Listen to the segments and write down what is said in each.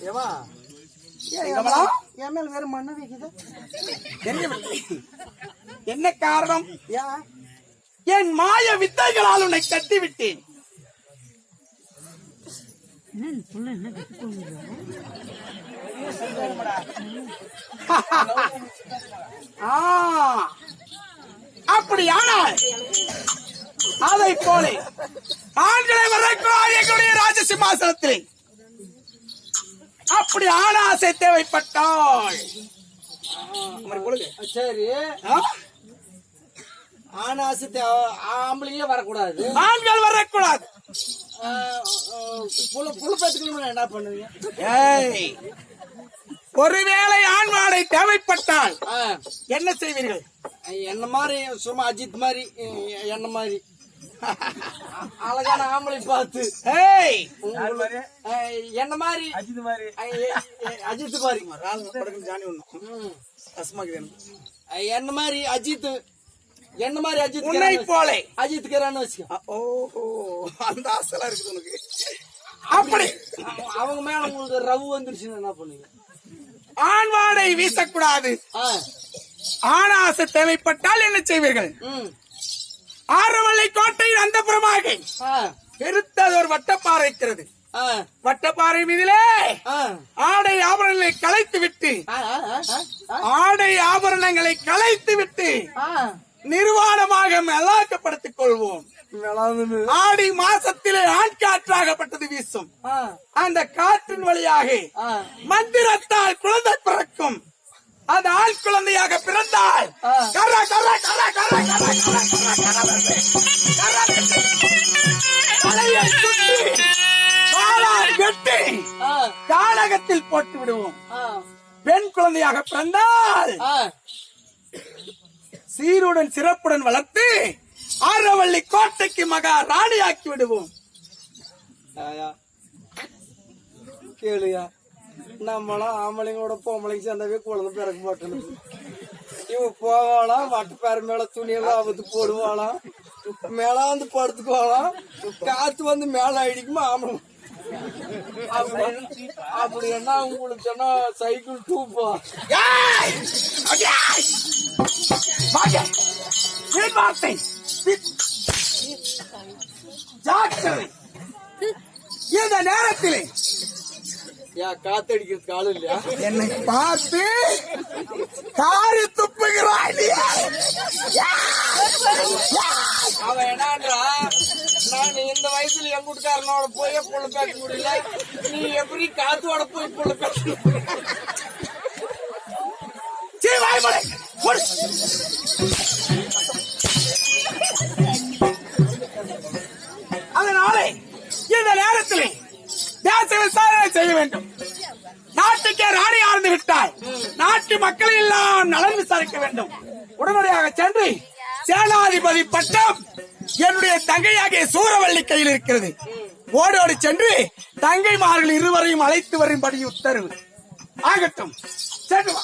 ஏவா என் மேல வேற மண்ணு வைக்குது. என்ன காரணம்? என் மாய வித்தைகளால் உன்னை கட்டி விட்டேன். அப்படியானால் அதை போல ஆண்களை வரக்கூடிய ராஜசிம்மாசனத்திலே அப்படி ஆண் ஆசை தேவைப்பட்டால் சரி, ஆண் ஆசை ஆம்பளையே வரக்கூடாது, ஆண்கள் வரக்கூடாது. புழு பேத்துக்கணும் என்ன பண்ணுவீங்க? ஒருவேளை ஆண்வாடை தேவைப்பட்டால் என்ன செய்வீர்கள்? என்ன மாதிரி சும்மா அஜித் மாதிரி, என்ன மாதிரி அழகான ஆம்பளை பார்த்து என்ன மாதிரி அஜித் மாதிரி என்ன மாதிரி அஜித் உன்னை போல அஜித்துக்கிறான்னு வச்சுக்கோ. ஓஹோ, அந்த ஆசைலாம் இருக்குது உனக்கு. அப்படி அவங்க மேல உங்களுக்கு ரவு வந்துருச்சுன்னு என்ன பண்ணுவீங்க? ஆண்வாடை வீசக்கூடாது. ஆணாசை தேவைப்பட்டால் என்ன செய்வீர்கள்? ஆரவள்ளி கோட்டையின் அந்தப்புறமாக பெருத்தது ஒரு வட்டப்பாறை இருக்கிறது. வட்டப்பாறை மீதிலே ஆடை ஆபரணங்களை கலைத்து விட்டு நிர்வாணமாக மெலாக்கப்படுத்திக் கொள்வோம். ஆடி மாசத்திலே ஆண்காற்றாகப்பட்டது வீசும். அந்த காற்றின் வழியாக மந்திரத்தால் குழந்தை பிறக்கும். அது ஆண் குழந்தையாக பிறந்தால் வெட்டி கானகத்தில் போட்டு விடுவோம். பெண் குழந்தையாக பிறந்தால் சீருடன் சிறப்புடன் வளர்த்து ஆரவள்ளி கோட்டைக்கு மகா ராணியாக்கி விடுவோம். கேளுயா, நம்மளாம் ஆம்பளைங்களோட பொம்பளைக்கு சேர்ந்தாவே குழந்தை பிறக்க மாட்டேன். இவ போவாளாம், வட்ட பேர மேல துணியெல்லாம் அவுத்து போடுவாளாம், மேல வந்து படுத்துக்குவாளாம், காத்து வந்து மேல அடிக்குமா ஆம்பளை. அப்படி என்ன உங்களுக்கு சொன்னா சைக்கிள் தூப்பா இந்த நேரத்திலே காத்தடிக்கிறதுக்கு ஆளு இல்லையா? என்னை பார்த்து காரி துப்புகிறாய். அவன் என்னன்றா, நான் இந்த வயசுல என் கூட்டுக்காரனோட போய் பொண்ணு பேச முடியல, நீ எப்படி காத்தோட போய் பொண்ணு பேச? அதனாலே இந்த நேரத்திலே தேச விசாரணை செய்ய வேண்டும். நாட்டுக்கே ராணி ஆழ்ந்து விட்டால் நாட்டு மக்களை எல்லாம் நலன் விசாரிக்க வேண்டும். உடனடியாக சென்று சேனாதிபதி பட்டம் என்னுடைய தங்கையாகிய சூரவள்ளி கையில் இருக்கிறது. ஓடோடி சென்று தங்கைமார்கள் இருவரையும் அழைத்து வரும்படி உத்தரவு. ஆகட்டும், சென்று வா.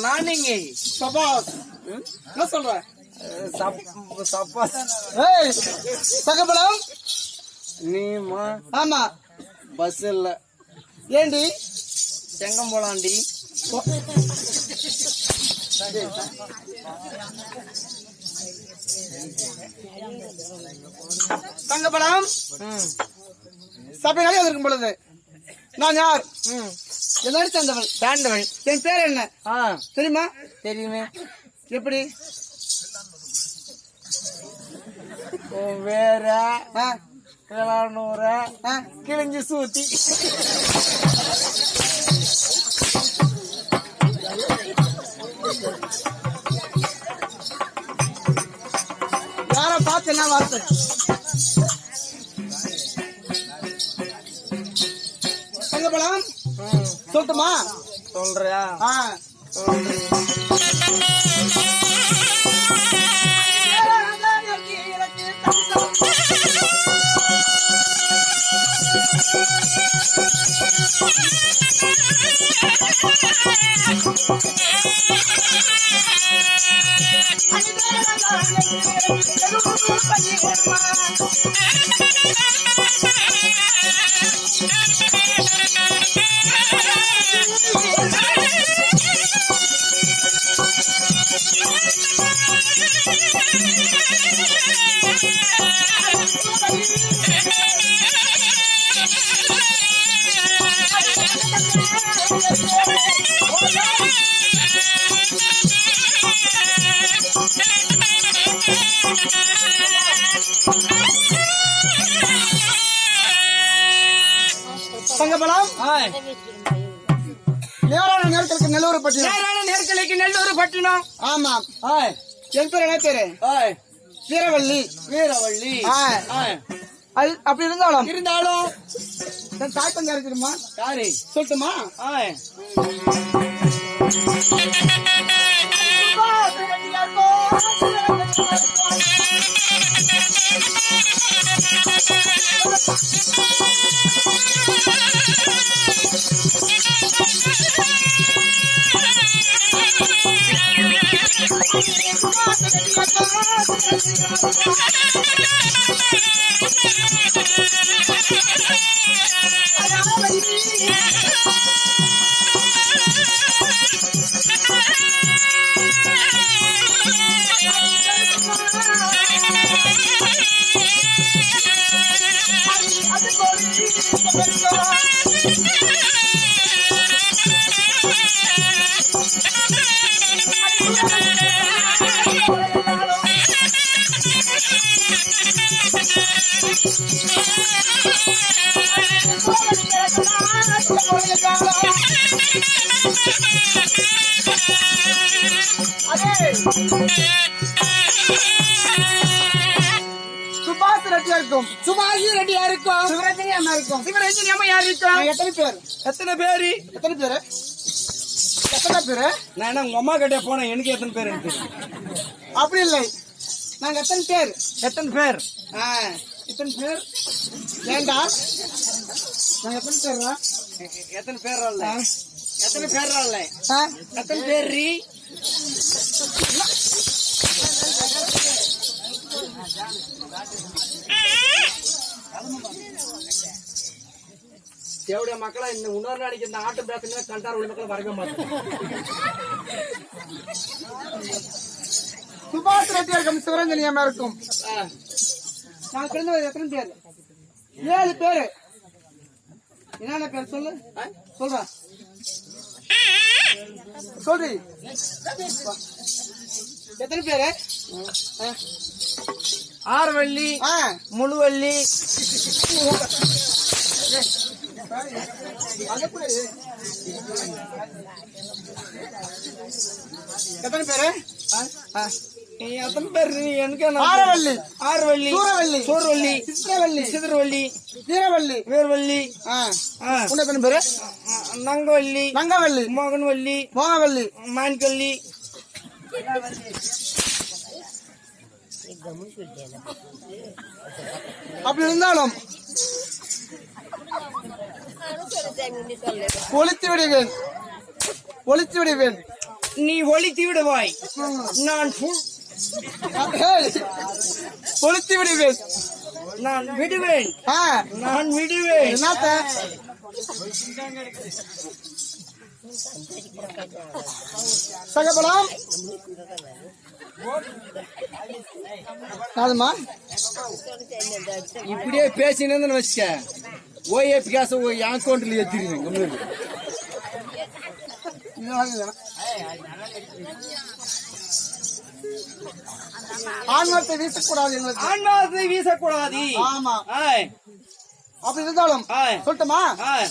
நானிங்க சபாஸ் என்ன சொல்ற? சகபலம் நீமா? ஆமா, பஸ் இல்ல. ஏண்டி செங்கம் போலாண்டி? தங்கபலம் சபைகளே இருக்கும் பொழுது நான் யார்? என்னோட சேர்ந்தவள். சார்ந்தவள். என் பேர் என்ன தெரியுமா? தெரியுமே. எப்படி? வேற கிளானூர கிழிஞ்சு சூத்தி. யார பார்த்து என்ன வார்த்தை? பழம் சொல்லட்டுமா? சொல்றியா? தங்கப்பழம் நேரான நேரத்திற்கு நெல்லூர் பட்டினம். நேரான நேரத்திற்கு நெல்லூர் பட்டினம். ஆமாம். என் பேர் என்ன பேரு? வீரவள்ளி. வீரவள்ளி. அப்படி இருந்தாலும் என் தாய் தங்க இருக்குமா? யாரு சொல்லட்டுமா? சுபாஷ் ரெட்டியா இருக்கும். சுபாஷ் ரெட்டியா இருக்கும். சிவரஞ்சனி அம்மா இருக்கும். சிவரஞ்சனி அம்மா யாரு இருக்கும்? எத்தனை பேர்? எத்தனை பேரு? எத்தனை பேரு? எத்தனை பேரு? நான் உங்க அம்மா கிட்டே போனேன். எனக்கு எத்தனை பேர் இருக்கு? அப்படி இல்லை. நாங்க எத்தனை பேர்? எத்தனை பேர்? எத்தனை பேர்? ஏண்டா நாங்க எத்தனை பேர்? எத்தனை பேர்? எத்தனை பேர்? எத்தனை பேர்? தேவடைய மக்களை இந்த உணர்வு நாளைக்கு இந்த ஆட்டம் பேசுனா கண்டார் உள்ள மக்களை வரவே மாட்டோம். சுபாஷ் ரெட்டியா இருக்கும். சிவரஞ்சனி அம்மா இருக்கும். நான் பிறந்தவர் எத்தனை பேர்? 7 பேரு. என்னென்ன பேர் சொல்லு? சொல்றா சொல்றி. எத்தனை பேரு? ஆறுவள்ளி, முழுவள்ளி, எத்தனை பேரு? எத்தனை பேர்? எனக்கு ஆறுவள்ளி, ஆறுவள்ளி, சூரவள்ளி, சூரவள்ளி, சித்திரவள்ளி, சிதறவள்ளி, வீரவள்ளி, வீரவள்ளி, உன்ன எத்தனை பேரு? நங்கவள்ளி, நங்கவள்ளி, மோகன்வள்ளி, மோகவள்ளி, மான்கள்ளி. அப்படி இருந்தாலும் ஒளித்து விடுவேன். ஒளித்து விடுவேன். நீ ஒளித்து விடுவாய். நான் ஒளித்து விடுவேன். நான் விடுவேன். நான் விடுவேன். என்னத்த சகப்பலாம் அதுமா இப்படியே பேசினு வச்சுக்க. ஓஏபி காசு என் அக்கௌண்ட்ல ஏத்திருங்க. ஆன்மத்தை வீசக்கூடாது எங்களுக்கு. ஆன்மாவத்தை வீசக்கூடாது. ஆமா, ஆய். அப்படி இருந்தாலும் ஆய். சொல்லட்டுமா? ஆய்.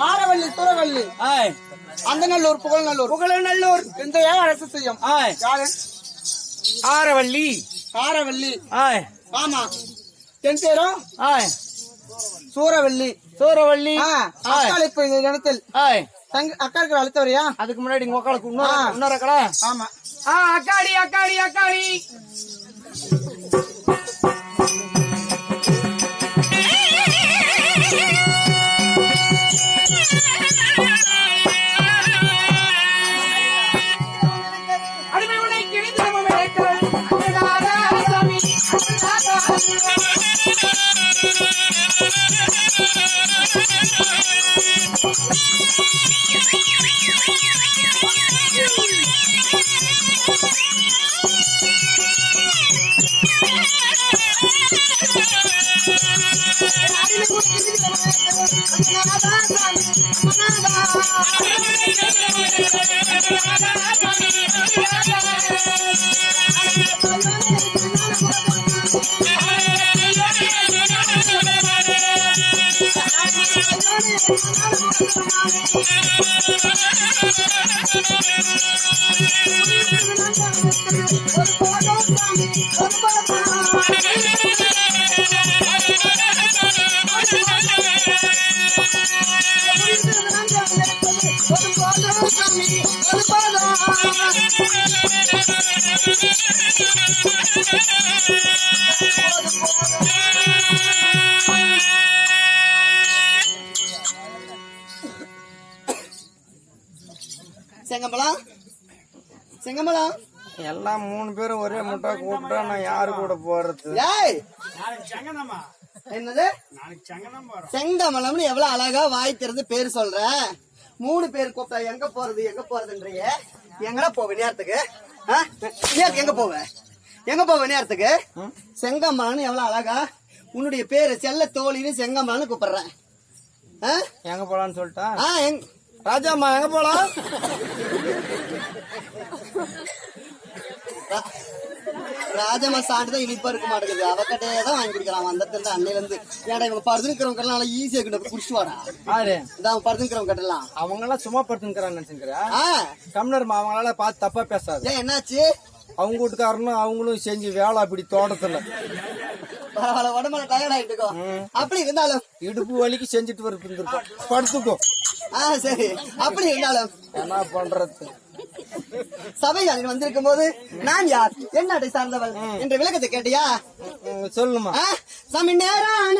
ஆரவள்ளி துறவள்ளி ஆய். அந்த நல்லூர் புகழ்நல்லூர் புகழநல்லூர் இந்த அரசு செய்யும். ஆய். யாரு? ஆரவள்ளி. ஆரவள்ளி. ஆய். ஆமா, என் பேரும் ஆய். சூரவள்ளி. சூரவள்ளி. அக்காளிப்பு இந்த இடத்தில் ஆய். அக்கா இருக்கிற அழுத்தவரியா? அதுக்கு முன்னாடி உங்க உக்காளுக்கு இன்னொரு அக்கடா. ஆமா, அக்காடி அக்காடி அக்காடி. செங்கம்பலம் செங்கம்பலம் எல்லாம் 3 பேரும் ஒரே முட்டை கூப்பிட்டா நான் யாரு கூட போறது? ஏய், என்னது செங்கமலம்னு எவ்வளவு அழகா வாய் திறந்து பேர் சொல்ற. 3 பேர் கூப்பிட்டா எங்க போறதுன்றீங்க? எங்கடா போவ நேரத்துக்கு? எங்க போவ நேரத்துக்கு? செங்கமலம்னு எவ்வளவு அழகா உன்னுடைய பேரு செல்ல தோழின்னு செங்கமலம்னு கூப்பிடுறேன். எங்க போலான்னு சொல்லிட்டா? ராஜாம்மா எங்க போலாம்? ராஜம்மா சாண்டுதான் இனிப்பா இருக்க மாட்டேங்குது. அவகிட்டே தான் வாங்கி குடிக்கலாம். வந்ததுல அன்னையில இருந்து ஏடா இவங்க படுத்துக்கிறவங்க நல்லா ஈஸியா கிட்ட குடிச்சு வாடா. யாரு இதான் படுத்துக்கிறவங்க கட்டலாம். அவங்க எல்லாம் சும்மா படுத்துக்கிறான்னு நினைச்சுக்கிறேன். டம்ளர் அவங்களால பார்த்து தப்பா பேசாது. ஏன் என்னாச்சு? அவங்க வீட்டுக்காரனும் அவங்களும் செஞ்சு வேலை அப்படி தோட்டத்துல பரவாயில்ல, உடம்புல டயர்ட் ஆயிட்டுக்கோ. அப்படி இருந்தாலும் இடுப்பு வலிக்கு செஞ்சுட்டு வருது படுத்துக்கோ. சரி, அப்படி இருந்தாலும் என்ன பண்றது? சபையில் வந்திருக்கும் போது நான் யார், என்ன நாட்டை சார்ந்தவள் என்ற விளக்கத்தை கேட்டியா? சொல்லுமா. சாமி நேரான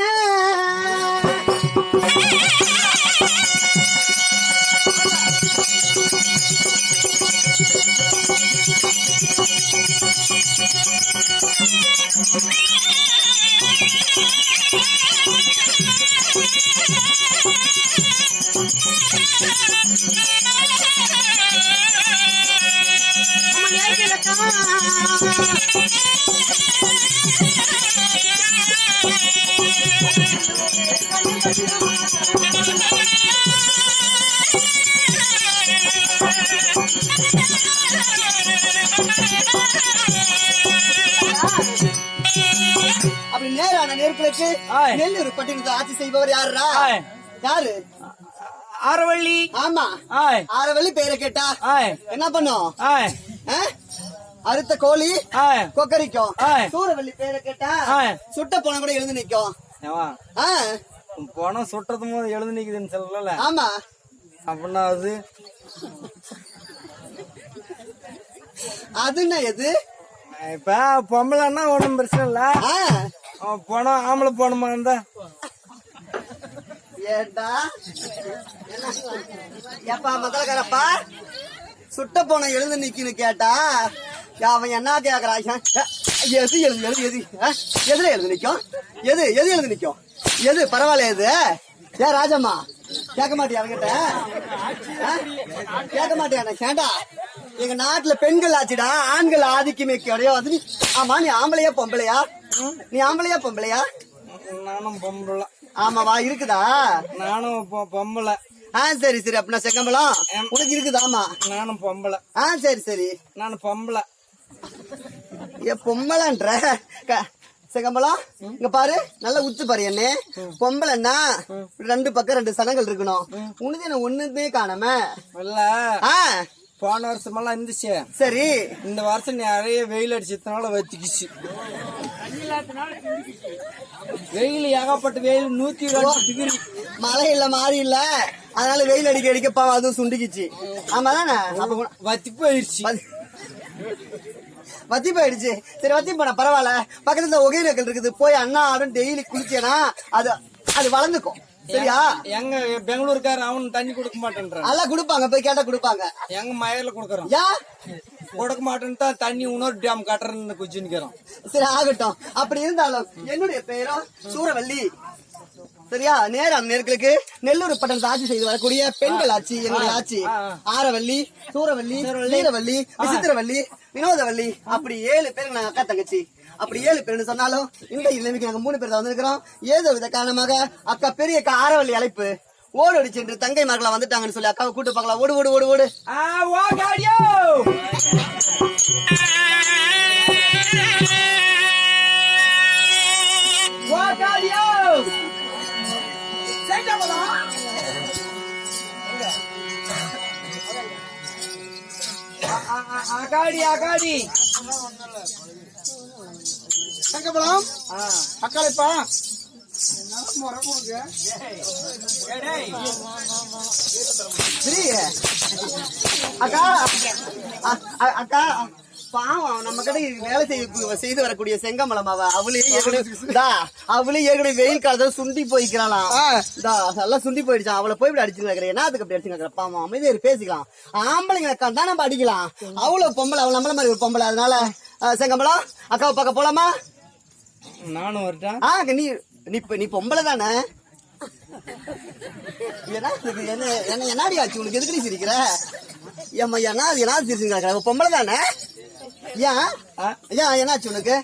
அப்படி நேரான நேர்களுக்கு ஆய். நெல்லூர் பட்டினத்தை ஆட்சி செய்பவர் யாருடா? ஆய். யாரு? ஆரவள்ளி. ஆமா, ஆய். ஆரவள்ளி பேரை கேட்டா ஆய். என்ன பண்ணும்? ஆய். ஆ? அறுத்த கோழி ஆய். கொக்கரிக்கும். ஆய். சூரவள்ளி பேரை கேட்டா ஆய். சுட்ட போன கூட எழுந்து நிக்கும். ஏவா, ஆ, பணம் சுட்டுறது போது எழுந்து நிக்குதுன்னு சொல்லல. ஆமா. அப்படின்னா அது அதுன்னா எது? இப்ப பொம்பளைன்னா ஒண்ணும் பிரச்சனை இல்ல. ஆ, பணம் ஆம்பளை பணமா இருந்தா ஏண்டா ஏப்பா மதலக்காரப்பா, சுட்ட போன எழுந்து நிக்கின்னு கேட்டா அவன் என்ன கேக்குறான்? எது எழுது எழுது எது? எதுல எழுந்து நிக்கும்? எது எது எழுந்து நிக்கும்? எது பரவாயில்ல? எது? ஏன் ராஜம்மா கேட்க மாட்டியா அவங்கிட்ட? கேட்க மாட்டியா? கேண்டா, எங்க நாட்டுல பெண்கள் ஆச்சுடா, ஆண்கள் ஆதிக்கமே கிடையாது. ஆமா, நீ ஆம்பளையா பொம்பளையா? நீ ஆம்பளையா பொம்பளையா? நானும் பொம்பளை. ஆமாவா, இருக்குதா? நானும் பொம்பளை. சரி சரி. அப்படின்னா செங்கம்பலம் உனக்கு இருக்குதா? ஆமா, நானும் பொம்பளை. சரி சரி. நானும் பொம்பளை. பொம்பளைன்ற செங்கம்பலம் இங்க பாரு, நல்லா உத்து பாரு. என்ன பொம்பளைன்னா ரெண்டு பக்கம் ரெண்டு சனங்கள் இருக்கணும். உனது என்ன ஒண்ணுமே காணாம இல்ல. போன வருஷமெல்லாம் இருந்துச்சு. சரி, இந்த வருஷம் நிறைய வெயில் அடிச்சதுனால வத்திக்குச்சு. வெயில் ஏகப்பட்ட வெயில், 102 டிகிரி. மழை இல்ல மாறி இல்ல, அதனால வெயில் அடிக்க அடிக்க பாவம் அதுவும் சுண்டிக்குச்சு. ஆமா தானே? வத்தி போயிடுச்சு. வத்தி போயிடுச்சு. சரி, வத்தி போன பரவாயில்ல. பக்கத்துல ஒகேனக்கல் இருக்குது, போய் அண்ணா ஆடும் டெய்லி குளிச்சேனா அது அது வளர்ந்துக்கும். சரியா? எங்க பெங்களூருக்கார அவன் தண்ணி கொடுக்க மாட்டேன்றான். அதெல்லாம் கொடுப்பாங்க, போய் கேட்டா கொடுப்பாங்க. எங்க மயில கொடுக்கறோம். கொடுக்க மாட்டேன்னு தான் தண்ணி இன்னொரு டேம் கட்டுறன்னு குச்சி நிக்கிறோம். சரி, ஆகட்டும். அப்படி இருந்தாலும் என்னுடைய பேரும் சூரவள்ளி. சரியா? நேரம் நேர்களுக்கு நெல்லூர் பட்டணத்தை ஆட்சி செய்து வரக்கூடிய பெண்கள் ஆட்சி என்னுடைய ஆட்சி. ஆரவள்ளி, சூரவள்ளி, வீரவள்ளி, விசித்திரவள்ளி, வினோதவள்ளி, அப்படி 7 பேருக்கு நாங்க அக்கா தங்கச்சி. அப்படி 7 பேர்னு சொன்னாலும் இந்த நிலைமைக்கு நாங்க 3 பேர் தான் வந்திருக்கிறோம். ஏதோ வித காரணமாக அக்கா பெரிய அக்கா ஆரவள்ளி அழைப்பு ஓடோடி சென்று தங்கை மார்களா வந்துட்டாங்கன்னு சொல்லி அக்காவை கூட்டு பார்க்கலாம். ஓடு ஓடு ஓடு ஓடு. அகாடி அகாடி தங்கப்பழம் அக்காளைப்பா அக்கா அக்கா பாவம் நம்ம கிட்ட வேலை செய்து வரக்கூடிய செங்கமலம் அவளே ஏற்கனவே வெயில் காலத்துல சுண்டி போய்க்கிறாளாம். எல்லாம் சுண்டி போயிடுச்சான். அவளை போய் இப்படி அடிச்சுங்க. என்ன அதுக்கு அப்படி அடிச்சுங்க? பாவம் அமைதியா பேசிக்கலாம். ஆம்பளைங்களை கண்டா நம்ம அடிக்கலாம். அவ்வளவு பொம்பளை, அவள் நம்மள மாதிரி ஒரு பொம்பளை. அதனால செங்கமலம் அக்காவை பார்க்க போலாமா? நானும் வரட்டா? நீ பொம்பளை தானே? என்னடி ஆச்சு உனக்கு? எதுக்கு நீ சிரிக்கிற? ஏம்மா என்ன சிரிச்சுங்க? பொம்பளை தானே? ஏன் என்னாச்சு உனக்கு?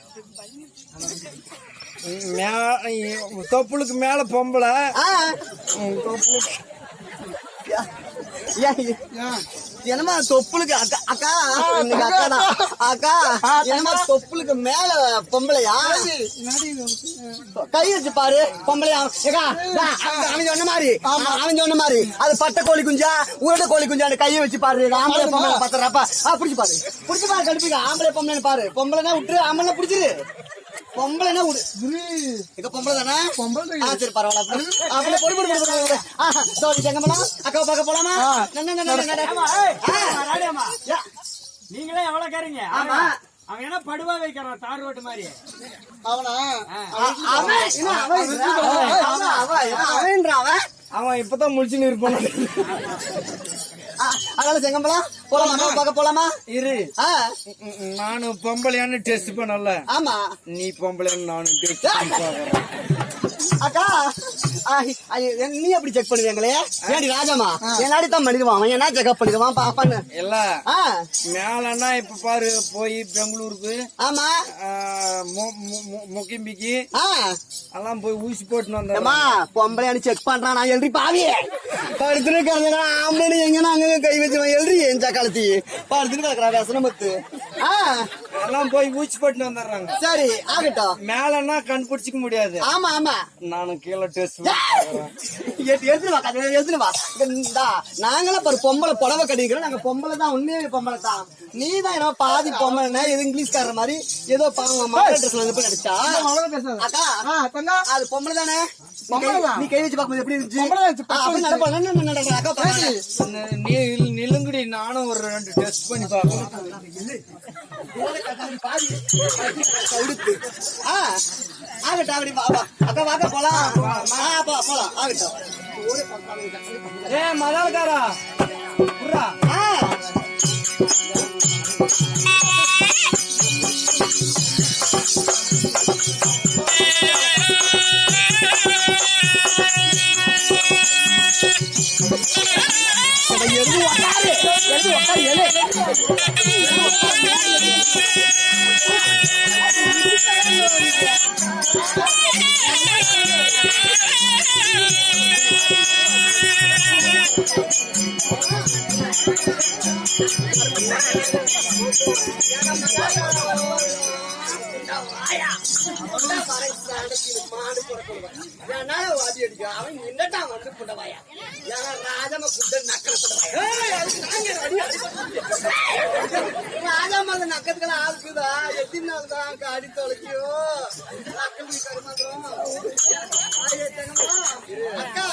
தொப்புளுக்கு மேல பொம்பளை. என்னமா தொப்புளுக்கு அக்கா அக்கா அக்கா என்னமா தொப்புளுக்கு மேல பொம்பளையா? கை வச்சு பாரு பொம்பளையா? அவன் சொன்ன மாதிரி அது பட்ட கோழி குஞ்சா உருட கோழி குஞ்சா? கையை வச்சு பாரு. ஆம்பளை பொம்பளை பாத்துறப்பா புடிச்சு பாரு கடுப்பிக்க. ஆம்பளை பொம்பளை பாரு. பொம்பளைனா விட்டுரு, ஆம்பளை புடிச்சிரு. பொம்பளைனா விடு. எங்க பொம்பளை தானே? சரி பரவாயில்ல. செங்கமலம் அக்காவை பார்க்க போலாமா? நீங்களே எவ்வளவு கேறீங்க? ஆமா, அவன் என்ன படுவா வைக்கிறான் தார் ரோட்டு மாதிரி. அவன் இப்பதான் முடிச்சுன்னு இருப்பான். அதனால செங்கம்பலம் போலாமா? பார்க்க போலாமா? இரு, நானும் பொம்பளையான்னு டெஸ்ட் பண்ணல. ஆமா, நீ பொம்பளைன்னு நானும் டெஸ்ட் பண்ண. அக்கா நீ எப்படி செக் பண்ணுவீங்களே? ஏடி ராஜாமா என்னாடி தான் பண்ணிடுவான். அவன் என்ன செக்அப் பண்ணிடுவான் பாப்பான்னு இல்ல. மேலன்னா இப்ப பாரு போய் பெங்களூருக்கு, ஆமா முக்கிம்பிக்கு எல்லாம் போய் ஊசி போட்டுன்னு வந்தேன். பொம்பளையானு செக் பண்றான். நான் எழுதி பாவியே படுத்துன்னு கிடந்தா ஆம்பளை எங்கன்னா அங்க கை வச்சு எழுதி என் சக்காலத்தி படுத்துன்னு கிடக்குறா. வேசனம் பத்து எல்லாம் போய் ஊச்சி போட்டு வந்துடுறாங்க. சரி ஆகட்டும். மேலன்னா கண்டுபிடிச்சிக்க முடியாது. ஆமா ஆமா நானும் கீழே டெஸ்ட் எடுத்துட்டு வா. நாங்களாம் பாரு பொம்பளை புடவை கட்டிக்கிறோம். நாங்க பொம்பளை தான், உண்மையாவே பொம்பளை தான். நீ தான் என்ன பாதி பொம்பளை, ஏதோ இங்கிலீஷ்கார மாதிரி ஏதோ ட்ரெஸ்ல வந்து நடிச்சா. அக்கா அது பொம்பளை தானே? நீ கை வச்சு பார்க்கும்போது எப்படி இருந்துச்சு? நிலுங்குடி நானும் ஒரு 2 டெஸ்ட் பண்ணி பார்க்கலாம். ஆகட்டும் அப்படி அக்கா வாக்க போலாம். போலாம் ஆகட்டும். மதால்காரா ராஜாமல்ல நக்கத்துக்கெல்லாம் ஆகுதா? எத்தனை நாள் தான் காடி தொலைக்கும்? அக்கா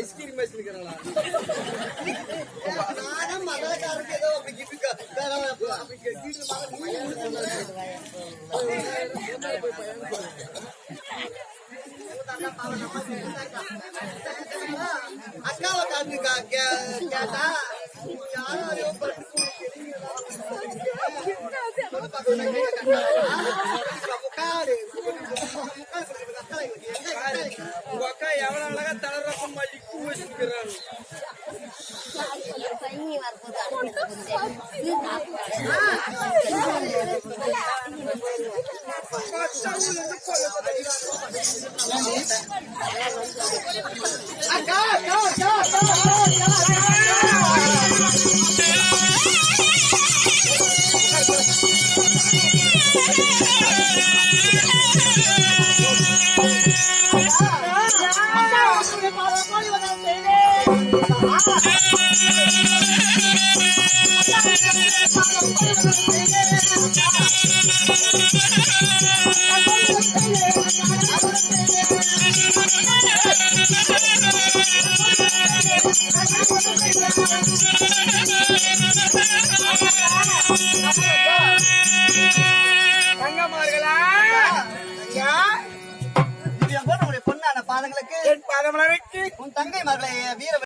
ஐஸ்கிரீம் வச்சிருக்கிறா மதக்காரருக்கு ஏதோ அப்படி அக்காவை காட்டுக்கா கேட்டா யாரும் உங்க அக்கா எவ்வளவு அழகா தளர்றப்ப மல்லிக்கு வச்சிருக்கிறாங்க. பொண்ணான பாதங்களுக்கு என் பாதமலருக்கு உன் தங்கை மகளை வீர